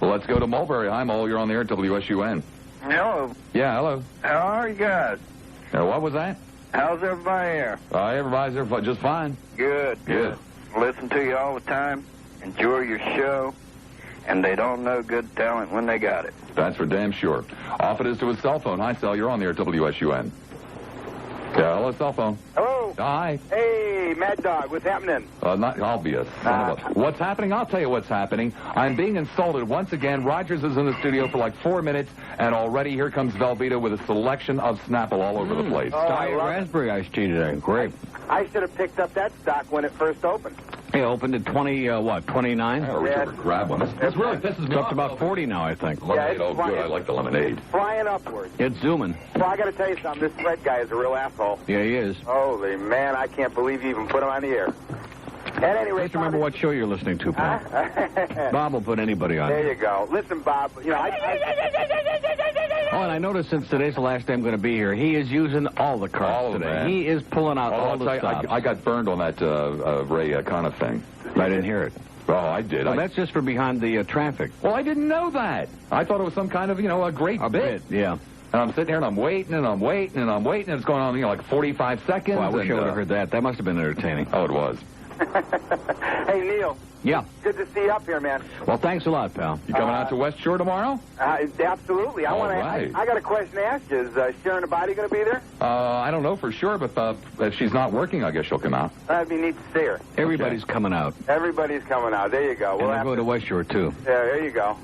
Well, let's go to Mulberry. Hi, Mole. You're on the air at WSUN. Hello. Yeah, hello. How are you guys? What was that? How's everybody here? Everybody's there just fine. Good. Listen to you all the time. Enjoy your show. And they don't know good talent when they got it. That's for damn sure. Off it is to his cell phone. Hi, Sal. You're on the air at WSUN. Yeah, hello, cell phone. Hello. Hi. Hey, Mad Dog, what's happening? Not obvious. What's happening? I'll tell you what's happening. I'm being insulted once again. Rogers is in the studio for like 4 minutes, and already here comes Velveeta with a selection of Snapple all over the place. Diet raspberry iced tea today. Great. I should have picked up that stock when it first opened. It opened at 29? I'll reach over and grab one. This really pisses me It's off. up to about 40 now, I think. Lemonade, it's good. I like the lemonade. Flying upwards. It's zooming. Well, I got to tell you something. This Fred guy is a real asshole. Yeah, he is. Holy man, I can't believe you even put him on the air. At any rate, Just remember what show you're listening to, pal. Bob will put anybody on. There you go. Listen, Bob, you know, Oh, and I noticed since today's the last day I'm going to be here, he is using all the cards today. Man. He is pulling out all the stops. I got burned on that Ray Connor thing. I didn't hear it. Oh, I did. Well, that's just for behind the traffic. Well, I didn't know that. I thought it was some kind of, a great bit. Yeah. And I'm sitting here and I'm waiting and I'm waiting and I'm waiting and it's going on, like 45 seconds. Well, I wish I would have heard that. That must have been entertaining. Oh, it was. Hey, Neil. Yeah. Good to see you up here, man. Well, thanks a lot, pal. You coming out to West Shore tomorrow? Absolutely. Right. I got a question to ask you. Is Sharon Abadi going to be there? I don't know for sure, but if she's not working, I guess she'll come out. That'd be neat to see her. Everybody's coming out. Everybody's coming out. There you go. And we'll go to West Shore, too. Yeah, there you go.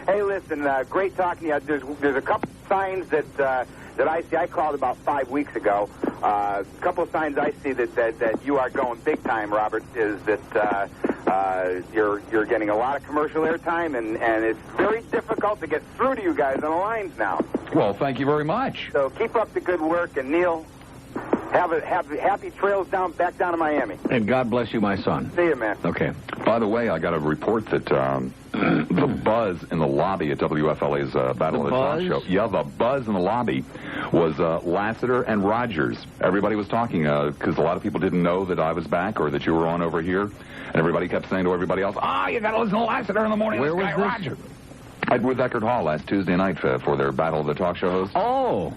Hey, listen, great talking to you. There's a couple signs that I see. I called about 5 weeks ago. A couple of signs I see that you are going big time, Robert, is that you're getting a lot of commercial airtime, and it's very difficult to get through to you guys on the lines now. Well, thank you very much. So keep up the good work, and Neil, have happy trails back down to Miami. And God bless you, my son. See you, man. Okay. By the way, I got a report that the buzz in the lobby at WFLA's Battle of the Talk Show. Yeah, the buzz in the lobby was Lassiter and Rogers. Everybody was talking because a lot of people didn't know that I was back or that you were on over here. And everybody kept saying to everybody else, you got to listen to Lassiter in the morning. Where was this? Rogers. With Eckerd Hall last Tuesday night for their Battle of the Talk Show hosts. Oh.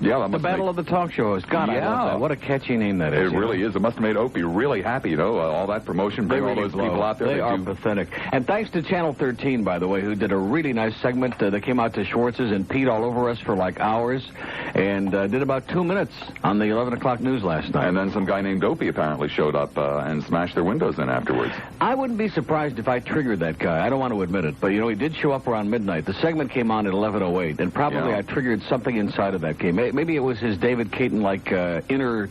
Yeah, the Battle of the Talk Show hosts. God, I love that. What a catchy name that is. It really is. It must have made Opie really happy, all that promotion, bring all those people out there. They are pathetic. And thanks to Channel 13, by the way, who did a really nice segment. They came out to Schwartz's and peed all over us for like hours and did about 2 minutes on the 11 o'clock news last night. And then some guy named Opie apparently showed up and smashed their windows in afterwards. I wouldn't be surprised if I triggered that guy. I don't want to admit it, but, he did show up around midnight. The segment came on at 11:08, and probably I triggered something inside of that game. Maybe it was his David Caton-like inner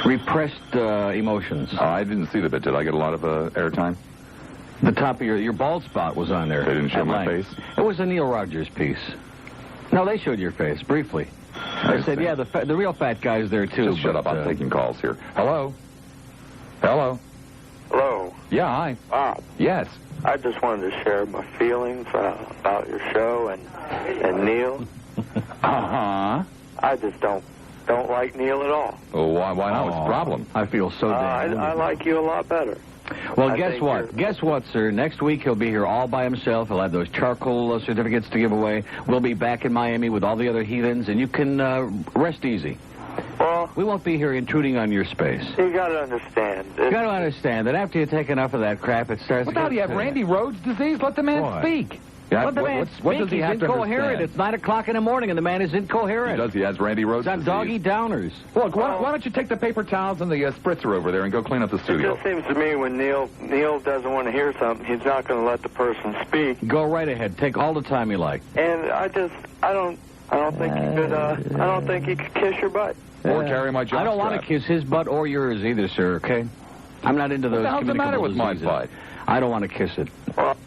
repressed emotions. I didn't see the bit. Did I get a lot of airtime? The top of your bald spot was on there. They didn't show my face? It was a Neil Rogers piece. No, they showed your face, briefly. They said, yeah, the real fat guy's there, too. Just shut up. I'm taking calls here. Hello? Hello? Hello. Yeah, hi. Bob. Yes. I just wanted to share my feelings about your show and Neil. Uh-huh. I just don't like Neil at all. Oh, why not? What's the problem? I feel so damn I like you a lot better. Well, guess what? Guess what, sir? Next week he'll be here all by himself. He'll have those charcoal certificates to give away. We'll be back in Miami with all the other heathens, and you can rest easy. Well, we won't be here intruding on your space. You got to understand. You got to understand that after you take enough of that crap, it starts. What the hell do you have, Randy Rhodes disease? Let the man speak. Yeah, let the man speak. What does he have to incoherent. It's 9 o'clock in the morning, and the man is incoherent. He does. He has Randy Rhodes disease. It's on doggy downers. Look, why don't you take the paper towels and the spritzer over there and go clean up the studio? It just seems to me when Neil doesn't want to hear something, he's not going to let the person speak. Go right ahead. Take all the time you like. And I don't think he could. I don't think he could kiss your butt. Or carry my job. I don't want to kiss his butt or yours either, sir, okay? I'm not into those. What the hell's the matter with my butt? I don't want to kiss it.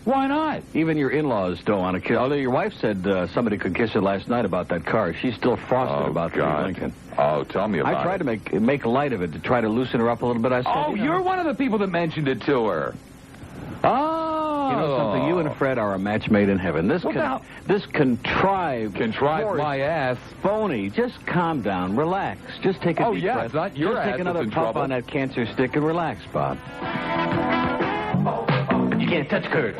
Why not? Even your in-laws don't want to kiss. Although your wife said somebody could kiss it last night about that car. She's still frosted about the Lincoln. Oh, tell me about it. I tried to make light of it to try to loosen her up a little bit. I said, you're one of the people that mentioned it to her. Oh. You know something? You and Fred are a match made in heaven. This contrived my ass. Phony. Just calm down. Relax. Just take a deep breath. It's not your Just ass take another in puff trouble. on that cancer stick and relax, Bob. You can't touch Kurt.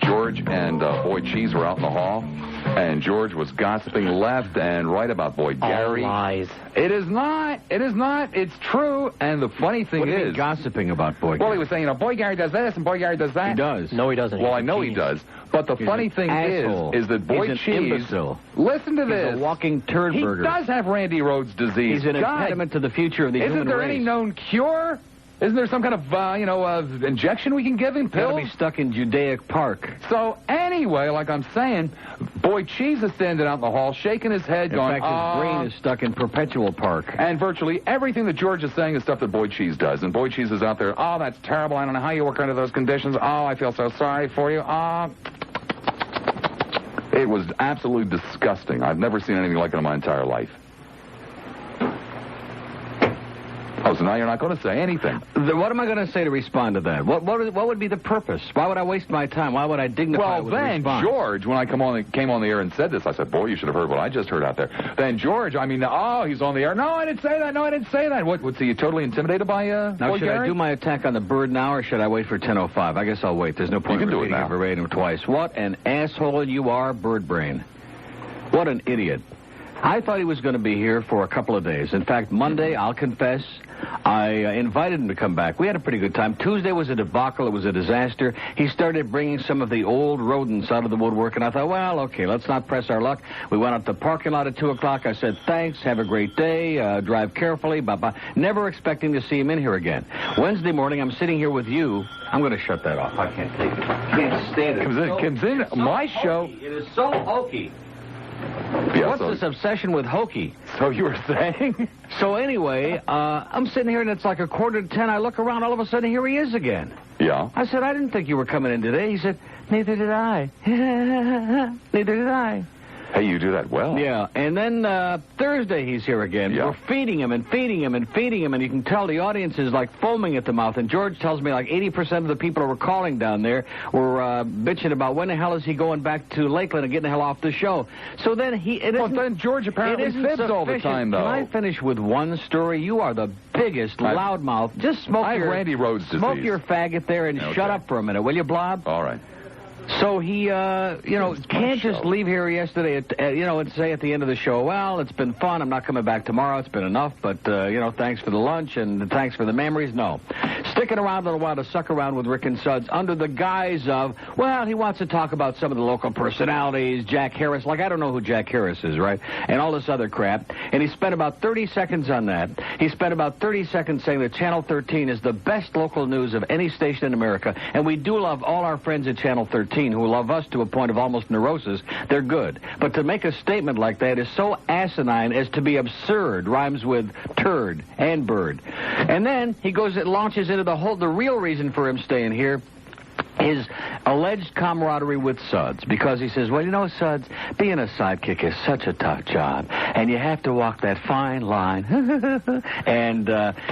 George and Boy Cheese were out in the hall, and George was gossiping left and right about Boy Gary. All lies. It is not. It is not. It's true. And the funny thing What do you is, mean gossiping about Boy Gary? well, he was saying, Boy Gary does this and Boy Gary does that. He does. No, he doesn't. Well, He's I know he does. But the funny thing is that Boy He's an Cheese. imbecile. Listen to this. He's a walking turd He burger. does have Randy Rhodes disease. He's an impediment to the future of the human race. Isn't there any known cure? Isn't there some kind of, injection we can give him? He's got to Pills? be stuck in Judaic Park. So anyway, like I'm saying, Boy Cheese is standing out in the hall, shaking his head, In going, fact, his brain is stuck in Perpetual Park. And virtually everything that George is saying is stuff that Boy Cheese does. And Boy Cheese is out there, oh, that's terrible. I don't know how you work under those conditions. Oh, I feel so sorry for you. It was absolutely disgusting. I've never seen anything like it in my entire life. Oh, so now you're not going to say anything. What am I going to say to respond to that? What would be the purpose? Why would I waste my time? Why would I dignify it with a response? Well, then George, when I came on the air and said this, I said, boy, you should have heard what I just heard out there. Then George, he's on the air. No, I didn't say that. No, I didn't say that. What, so you totally intimidated by Now, Boy should Gary? I do my attack on the bird now, or should I wait for 10:05? I guess I'll wait. There's no point You in can do it repeating now. verbatim twice. What an asshole you are, Bird Brain. What an idiot. I thought he was going to be here for a couple of days. In fact, Monday, I'll confess, I invited him to come back. We had a pretty good time. Tuesday was a debacle. It was a disaster. He started bringing some of the old rodents out of the woodwork, and I thought, well, okay, let's not press our luck. We went out to the parking lot at 2 o'clock. I said, thanks, have a great day, drive carefully, bye-bye. Never expecting to see him in here again. Wednesday morning, I'm sitting here with you. I'm going to shut that off. I can't take it. I can't stand it. Comes in my show. It is so hokey. Yeah, What's so, this obsession with hokey? So you were saying? So anyway, I'm sitting here, and it's like 9:45. I look around, all of a sudden, here he is again. Yeah. I said, I didn't think you were coming in today. He said, neither did I. Neither did I. Hey, you do that well. Yeah, and then Thursday he's here again. Yeah. We're feeding him and feeding him and feeding him, and you can tell the audience is like foaming at the mouth. And George tells me like 80% of the people who were calling down there were bitching about when the hell is he going back to Lakeland and getting the hell off the show. So then then George apparently fibs all the time, though. Can I finish with one story? You are the biggest loudmouth. Just smoke I have Randy Rhodes smoke disease. your faggot there and Okay. shut up for a minute, will you, Blob? All right. So he, can't just leave here yesterday, and say at the end of the show, well, it's been fun. I'm not coming back tomorrow. It's been enough. But, thanks for the lunch and thanks for the memories. No. Sticking around a little while to suck around with Rick and Suds under the guise of, well, he wants to talk about some of the local personalities, Jack Harris. Like, I don't know who Jack Harris is, right? And all this other crap. And he spent about 30 seconds on that. He spent about 30 seconds saying that Channel 13 is the best local news of any station in America. And we do love all our friends at Channel 13 who love us to a point of almost neurosis. They're good. But to make a statement like that is so asinine as to be absurd. Rhymes with turd and bird. And then he launches into the real reason for him staying here. His alleged camaraderie with Suds, because he says, well, Suds, being a sidekick is such a tough job, and you have to walk that fine line, and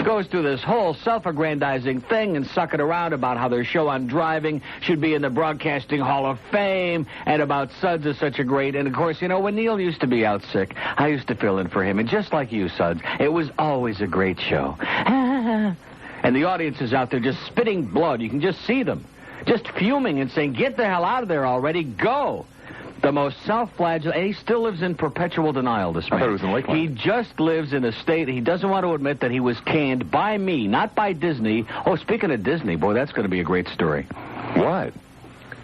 goes through this whole self-aggrandizing thing and sucking around about how their show on driving should be in the Broadcasting Hall of Fame, and about Suds is such a great, and of course, when Neil used to be out sick, I used to fill in for him, and just like you, Suds, it was always a great show. And the audience is out there just spitting blood. You can just see them. Just fuming and saying, get the hell out of there already, go. The most self-flagellate, and he still lives in perpetual denial, this man. I thought he was in Lakeland. He just lives in a state, he doesn't want to admit that he was canned by me, not by Disney. Oh, speaking of Disney, boy, that's going to be a great story. What?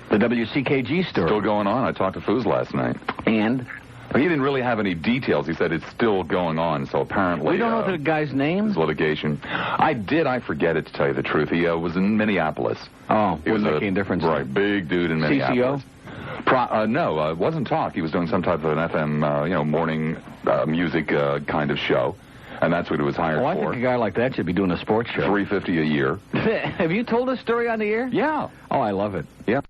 The WCKG story. Still going on. I talked to Foos last night. And? He didn't really have any details. He said it's still going on, so apparently... We don't know the guy's name? His litigation. I forget it, to tell you the truth. He was in Minneapolis. Oh, he was making a difference. Right, big dude in Minneapolis. CCO? No, it wasn't talk. He was doing some type of an FM, morning music kind of show, and that's what he was hired for. I think a guy like that should be doing a sports show. $350 a year. Have you told this story on the air? Yeah. Oh, I love it. Yeah.